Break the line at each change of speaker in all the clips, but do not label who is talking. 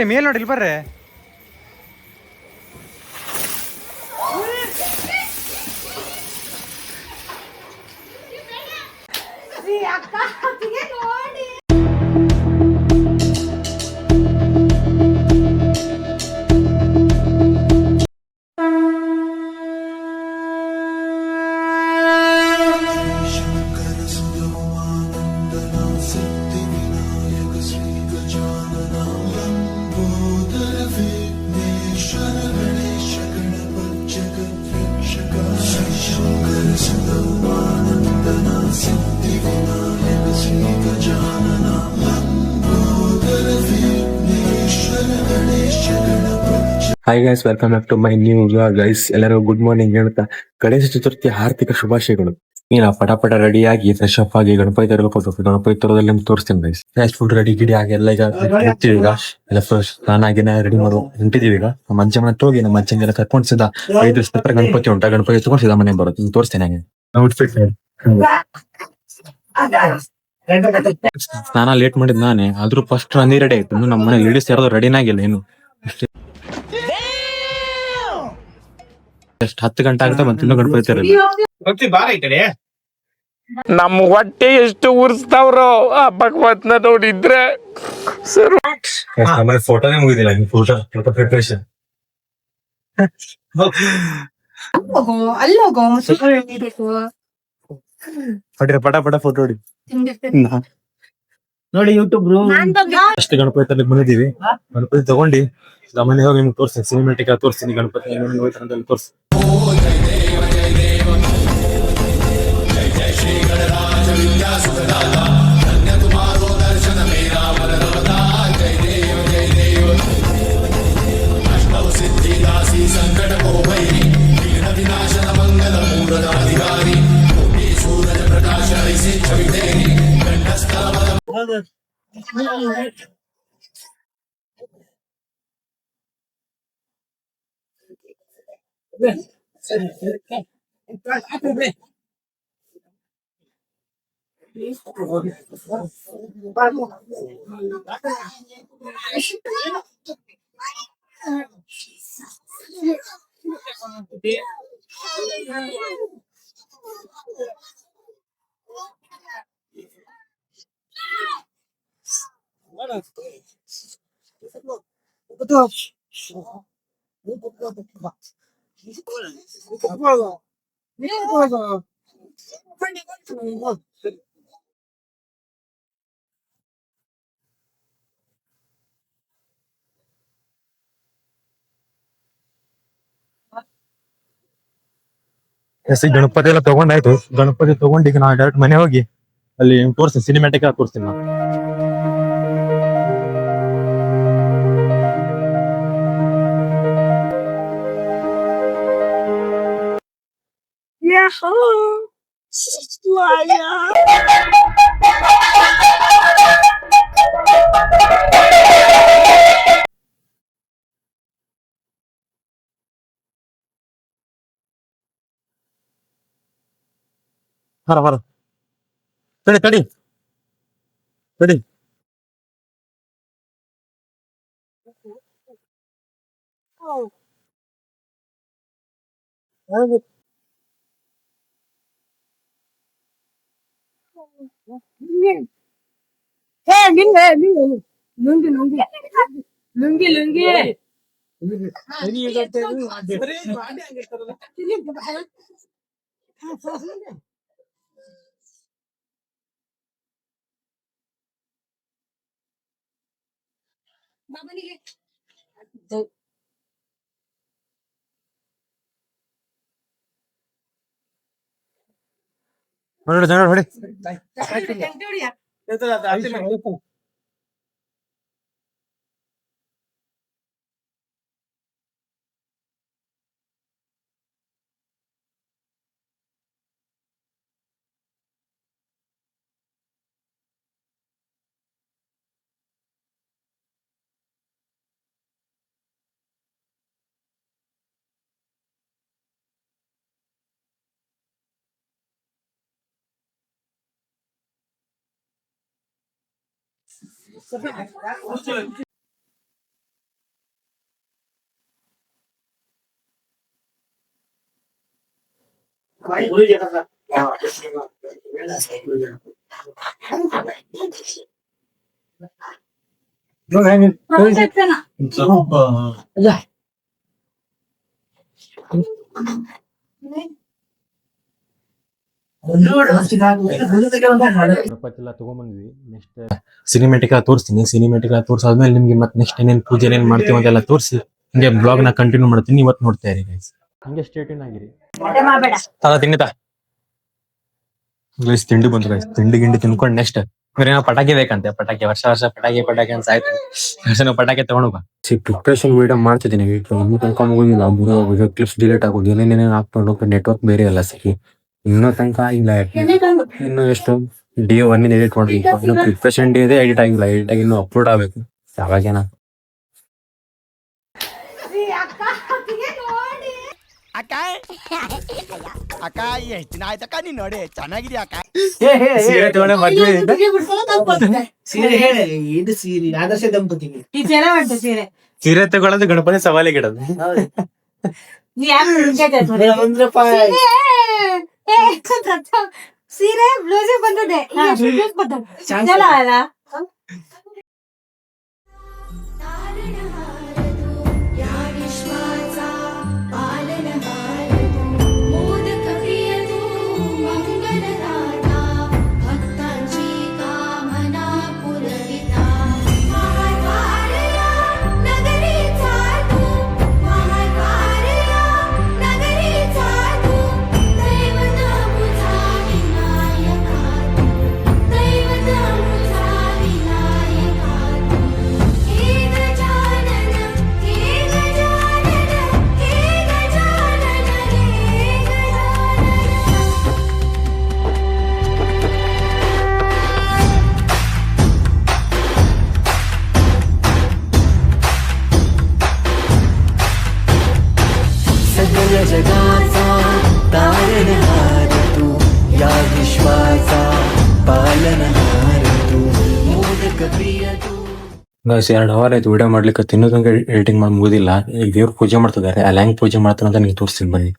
ಮೇಲ್ ನೋಡಿ ಇಲ್ಲಿ ಬರ್ರೆ.
Hi guys, welcome back to my new vlog guys. ಎಲ್ಲರಿಗೂ ಗುಡ್ ಮಾರ್ನಿಂಗ್ ಹೇಳ್ತಾ ಗಣೇಶ ಚತುರ್ಥಿ ಆರ್ಥಿಕ ಶುಭಾಶಯಗಳು. ಈಗ ಪಟ ರೆಡಿಯಾಗಿ ಫ್ರೆಶ್ ಅಪ್ ಆಗಿ ಗಣಪತಿ ತರದಲ್ಲಿ ನಿಮ್ಗೆ ತೋರಿಸ್ತೀನಿ ಗೈಸ್. ಫ್ಯಾಸ್ಟ್ ಫುಡ್ ರೆಡಿ ಗಿಡಿ ಆಗಿ ಎಲ್ಲ ಈಗ ಇರ್ತೀವಿ. ಈಗ ಎಲ್ಲ ಫ್ರೆಶ್ ಸ್ನಾನಾಗಿನ ರೆಡಿ ಮಾಡೋ ಹೊಂಟಿದೀವಿ. ಈಗ ನಮ್ಮ ಅಜ್ಜ ಮನೆ ಹೋಗಿ ನಮ್ಮ ಅಜ್ಜಂಗೆಲ್ಲ ಕರ್ಕೊಂಡ್ಸಿದ 5 ವರ್ಷ ಗಣಪತಿ ಉಂಟಾ, ಗಣಪತಿ ತಗೊಂಡ್ಸಿದ ಮನೆ ಬರುತ್ತೆ. ತೋರಿಸ್ತೇನೆ ಹಾಗೆ ಔಟ್ಫಿಟ್. ಸ್ನಾನ ಲೇಟ್ ಮಾಡಿದ್ ನಾನೇ, ಆದ್ರೂ ಫಸ್ಟ್ ನೀ ರೆಡಿ ಆಯ್ತು. ನಮ್ಮ ಮನೆ ಲೇಡೀಸ್ ಯಾರು ರೆಡಿನ ಆಗಿಲ್ಲ ಏನು. ಎಷ್ಟು 10 ಗಂಟೆ ಆಗುತ್ತೆ ಮತ್ತೆ ಇನ್ನೂ ಗಣಪತಿ ಇರಲ್ಲ.
ನಮ್ ಹೊಟ್ಟೆ ಎಷ್ಟು ಉರ್ಸ್ತಾವ್ರೋ ಆ ಭಗವತ್ನ ನೋಡಿದ್ರೆ ಸರ್.
ಆಮೇಲೆ ಫೋಟೋನೇ ಮುಗಿದಿಲ್ಲ, ಫೋಟೋ ಪ್ರಿಪರೇಷನ್. ಹೊಡಿರ ಪಟ ಫೋಟೋ ಹೊಡಿ
ನೋಡಿ ಯೂಟ್ಯೂಬ್.
ಅಷ್ಟು ಗಣಪತಿ ತರಲಿಕ್ಕೆ ಬಂದಿದ್ದೀವಿ. ಗಣಪತಿ ತಗೊಂಡು ಮನೆ ಹೋಗಿ ನಿಮ್ಗೆ ತೋರಿಸ್ತೀನಿ, ಸಿನಿಮೆಟಿಕ್ ತೋರಿಸ್ತೀನಿ. ಗಣಪತಿ ತೋರಿಸಿ. ಗಣಪತಿ ಎಲ್ಲ ತಗೊಂಡಾಯ್ತು. ಗಣಪತಿ ತಗೊಂಡು ಈಗ ನಾವು ಡೈರೆಕ್ಟ್ ಮನೆ ಹೋಗಿ ಅಲ್ಲಿ ತೋರಿಸ್ತೀನಿ, ಸಿನಿಮ್ಯಾಟಿಕ್ ಆಗಿ ತೋರಿಸ್ತೀನಿ ನಾನು. ಬರ ತಡಿ
ಲುಂಗಿ
ಹೊಡಿ. ಗಣಪತಿ ಎಲ್ಲ ತಗೊಂಡ್ಬಂದ್ವಿ. ನೆಕ್ಸ್ಟ್ ಸಿನಿಮೆಟಿಕ್ ತೋರಿಸ್ತೀನಿ. ಸಿನಿಮೆಟಿಕ್ ತೋರ್ಸಾದ್ಮೇಲೆ ನಿಮ್ಗೆ ಮತ್ತೆ ನೆಕ್ಸ್ಟ್ ಏನೇನ್ ಪೂಜೆ ಏನೇನ್ ಮಾಡ್ತೀವಿ ಅಂತೆಲ್ಲ ತೋರಿಸಿ ಹಿಂಗೆ ಬ್ಲಾಗ್ ನ ಕಂಟಿನ್ಯೂ ಮಾಡ್ತೀನಿ. ಇವತ್ತು ನೋಡ್ತಾ ಇರಿ ಗೈಸ್, ಹಂಗೆ ಸ್ಟೇಟ್ ಇನ್ ಆಗಿರಿ. ತಿಂಡಿ ಗೈಸ್, ತಿಂಡಿ ಬಂತು ಗೈಸ್. ತಿಂಡಿ ಗಿಂಡಿ ತಿನ್ಕೊಂಡು ನೆಕ್ಸ್ಟ್ ಏನೋ ಪಟಾಕಿ ಬೇಕಂತೆ. ಪಟಾಕಿ ವರ್ಷ ಪಟಾಕಿ ಅಂತ ಆಯ್ತು. ಪಟಾಕಿ ತಗೊಂಡು ಬಾ. ಪ್ರಿಪ್ರೇಷನ್ ವಿಡಿಯೋ ಮಾಡ್ತಿದ್ದೀನಿ. ತನಕ ಮುಗಿದಿಲ್ಲ. ಕ್ಲಿಪ್ಸ್ ಡಿಲೀಟ್ ಆಗೋದು, ಏನೇನೇನು ಹಾಕೊಂಡು ನೆಟ್ವರ್ಕ್ ಬೇರೆ ಎಲ್ಲ ಸಿಕ್ಕಿ ಇನ್ನೂ ತನಕ ಆಗಿಲ್ಲ. ಇನ್ನು ಎಷ್ಟು D1 ಎಡಿಟ್ ಮಾಡ್ಬೇಕು. ಇನ್ನು ಪ್ರಿಪ್ರೇಷನ್ ಡೇ ಇದೆ, ಎಡಿಟ್ ಆಗಿಲ್ಲ. ಎಡಿಟ್ ಆಗಿ ಇನ್ನು ಅಪ್ಲೋಡ್ ಆಗ್ಬೇಕು. ಯಾವಾಗೇನ
ಅಕ್ಕ ಎಷ್ಟ್ ದಿನ ಆಯ್ತಕ್ಕ ನೀನ್ ನೋಡಿ ಚೆನ್ನಾಗಿದ್ಯಾ ಅಕ್ಕ.
ಸೀರೆ ತಗೊಂಡೆ ಮದ್ವೆ
ಆದರ್ಶ ದಂಪತಿಗೆ
ಸೀರೆ ತಗೊಳ್ಳೋದು ಗಣಪತಿ ಸವಾಲಿಗೆ ಇಡೋದು.
ಸೀರೆ ಬ್ಲೌಸ್ ಬಂದಿದೆ.
जगाचा तारणहार तू या विश्वाचा पालनहार तू मोदक प्रिय तू.
ಗೈಸ್ 2 ಅವರ್ ಆಯ್ತು ವಿಡಿಯೋ ಮಾಡ್ಲಿಕ್ಕೆ. ತಿನ್ನೋ ತನಕ ಎಡಿಟಿಂಗ್ ಮಾಡಿ ಮುಗಿದಿಲ್ಲ. ಈಗ ದೇವ್ರ ಪೂಜೆ ಮಾಡ್ತಿದ್ದಾರೆ. ಅಲ್ಲಿ ಹೆಂಗ್ ಪೂಜೆ ಮಾಡ್ತಾರ ಅಂತ ನಿಮ್ಗೆ ತೋರಿಸ್ತೀನಿ ಬನ್ನಿ.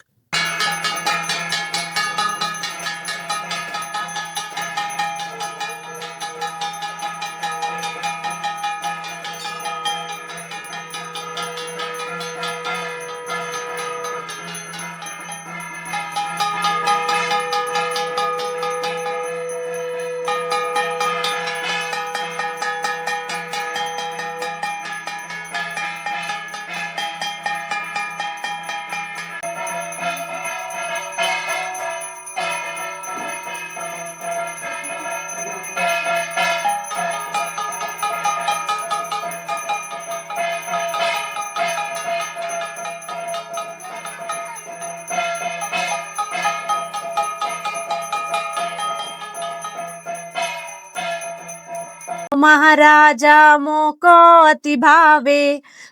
महाराजा मोको अति भावे,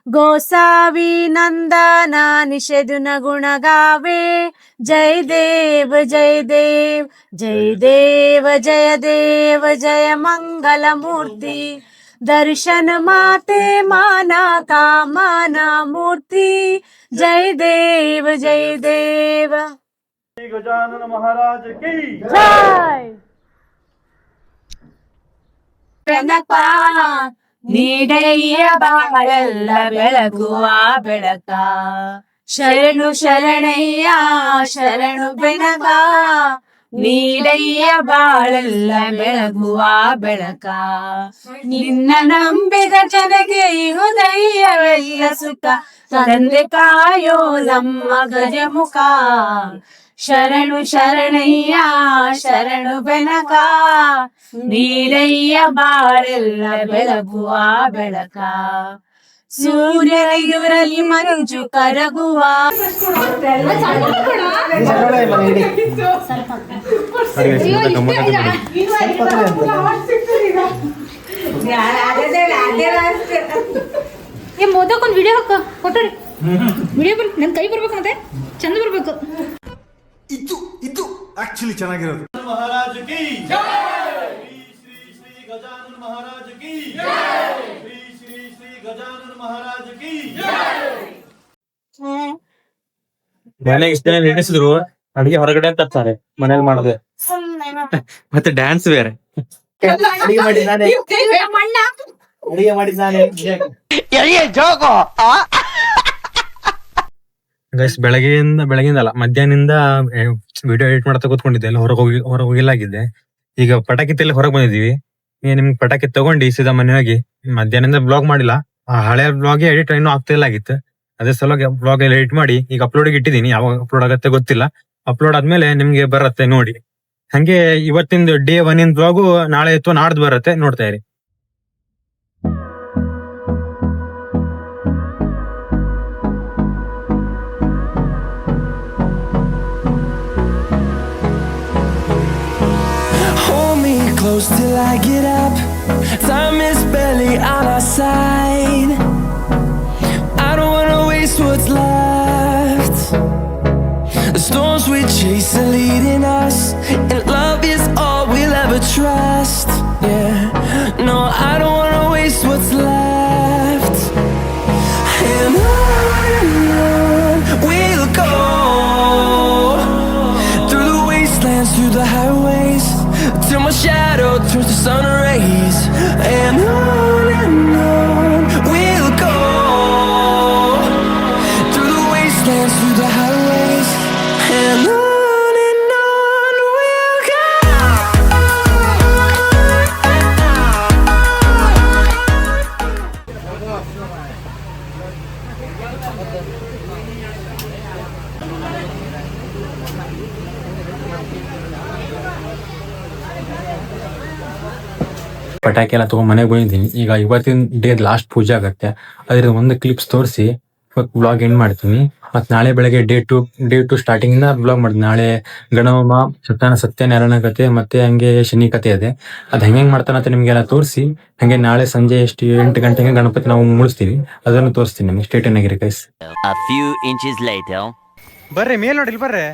गोसावी नंदना निषेधुन गुण गावे. जय देव जय देव जय देव जय देव जय मंगल मूर्ति. दर्शन माते माना कामना मूर्ति. जय देव जय देव.
गजानन महाराज की
जय. ಬೆಳಕ ನೀಡೆಯ ಬಾಳೆಲ್ಲ ಬೆಳಗುವ ಬೆಳಕ. ಶರಣು ಶರಣಯ್ಯ ಶರಣು ಬೆಳಕ. ನೀಡೆಯ ಬಾಳೆಲ್ಲ ಬೆಳಗುವ ಬೆಳಕ. ನಿನ್ನ ನಂಬಿದ ಜನಗೆ ಹೃದಯವೆಲ್ಲ ಸುಖ. ತಂದೆ ಕಾಯೋ ನಮ್ಮ ಗಜಮುಖ. ಶರಣು ಶರಣಯ್ಯ ಶರಣು ಬೆನಕ. ನೀರಯ್ಯ ಬಾಳೆಲ್ಲ ಬೆಳಗುವ ಬೆಳಕ. ಸೂರ್ಯನಿರಲಿ ಮಂಜು ಕರಗುವ.
ಮೋದಕ್ಕೊಂದು ವಿಡಿಯೋ ಹಾಕ ಕೊಟ್ಟರಿ. ವಿಡಿಯೋ ನನ್ ಕೈ ಬರ್ಬೇಕು, ಮತ್ತೆ ಚಂದ ಬರ್ಬೇಕು.
ಇದು ಆಕ್ಚುಲಿ ಚೆನ್ನಾಗಿರೋದು. ಮಹಾರಾಜ್ ಕಿ ಶ್ರೀ ಶ್ರೀ ಶ್ರೀ ಗಜಾನನ ಮಹಾರಾಜ್ ಕಿ ಶ್ರೀ ಶ್ರೀ ಶ್ರೀ ಗಜಾನನ ಮಹಾರಾಜ್ ಕಿ
ಮನೆಗೆ ಇಷ್ಟ ನೆನೆಸಿದ್ರು ಅಡಿಗೆ ಹೊರಗಡೆ ಅಂತ ತರ್ತಾರೆ, ಮನೇಲಿ ಮಾಡಿದೆ. ಮತ್ತೆ ಡ್ಯಾನ್ಸ್ ಬೇರೆ.
ಅಡಿಗೆ ಮಾಡಿ ನಾನೇ ಅಡಿಗೆ ಮಾಡಿ ನಾನೇ
ಗೈಸ್ ಬೆಳಗ್ಗೆಯಿಂದ ಅಲ್ಲ, ಮಧ್ಯಾಹ್ನದಿಂದ ವಿಡಿಯೋ ಎಡಿಟ್ ಮಾಡ್ತಾ ಕೂತ್ಕೊಂಡಿದ್ದೆ. ಎಲ್ಲ ಹೊರಗೆ ಹೋಗಿಲ್ಲಾಗಿದ್ದೆ. ಈಗ ಪಟಾಕಿ ತೆಲ್ಲಿ ಹೊರಗೆ ಬಂದಿದೀವಿ. ಈಗ ನಿಮ್ಗೆ ಪಟಾಕಿ ತಗೊಂಡು ಸೀದಾ ಮನೆ ಹೋಗಿ, ಮಧ್ಯಾಹ್ನದಿಂದ ಬ್ಲಾಗ್ ಮಾಡಿಲ್ಲ, ಆ ಹಳೆ ಬ್ಲಾಗ್ ಎಡಿಟ್ ಇನ್ನೂ ಆಗ್ತಿಲ್ಲ ಆಗಿತ್ತು. ಅದೇ ಸಲುವಾಗಿ ಬ್ಲಾಗ್ ಎಲ್ಲ ಎಡಿಟ್ ಮಾಡಿ ಈಗ ಅಪ್ಲೋಡಿಗೆ ಇಟ್ಟಿದ್ದೀನಿ. ಯಾವಾಗ ಅಪ್ಲೋಡ್ ಆಗತ್ತೆ ಗೊತ್ತಿಲ್ಲ. ಅಪ್ಲೋಡ್ ಆದ್ಮೇಲೆ ನಿಮ್ಗೆ ಬರತ್ತೆ ನೋಡಿ. ಹಂಗೆ ಇವತ್ತಿಂದು ಡೇ 1 ಬ್ಲಾಗು ನಾಳೆ ಅಥವಾ ನಾಡ್ದು ಬರತ್ತೆ, ನೋಡ್ತಾ ಇರಿ.
Close till I get up. Time is barely on our side. I don't wanna waste what's left. The storms we chase are leading us, and love is all we'll ever trust. Yeah, no, I don't wanna waste what's left. And on we'll go, through the wastelands, through the highways, till my shadow turns to sun rays. And on we'll go, through the wastelands, through the highways. And on we'll go.
ಪಟಾಕಿ ಎಲ್ಲ ತಗೊಂಡ್ ಮನೆಗೆ ಬಂದಿದ್ದೀನಿ. ಈಗ ಇವತ್ತಿನ day last ಪೂಜೆ ಆಗತ್ತೆ. ಅದ್ರ ಒಂದು ಕ್ಲಿಪ್ಸ್ ತೋರಿಸಿ ಬ್ಲಾಗ್ ಎಂಡ್ ಮಾಡ್ತೀನಿ. ಮತ್ ನಾಳೆ ಬೆಳಗ್ಗೆ ಡೇ ಟು ಸ್ಟಾರ್ಟಿಂಗ್ ಇಂದ ಬ್ಲಾಗ್ ಮಾಡ್ತೀನಿ. ನಾಳೆ ಗಣಹೋಮ, ಸತ್ಯನಾರಾಯಣ ಕತೆ, ಮತ್ತೆ ಹಂಗೆ ಶನಿ ಕತೆ ಇದೆ. ಅದ್ ಹೆಂಗ್ ಮಾಡ್ತಾನ ಅಂತ ನಿಮ್ಗೆಲ್ಲ ತೋರಿಸಿ, ಹಂಗೆ ನಾಳೆ ಸಂಜೆ 8 ಗಂಟೆಗೆ ಗಣಪತಿ ನಾವು ಮುಗಿಸ್ತೀವಿ. ಅದನ್ನು ತೋರಿಸ್ತೀನಿ ನಿಮ್ಗೆ. ಸ್ಟೇಟ್ ಆಗಿರಿ guys.
A few inches later.
ಬರ್ರಿ ಮೇಲ್ ನೋಡಿ, ಬರ್ರಿ.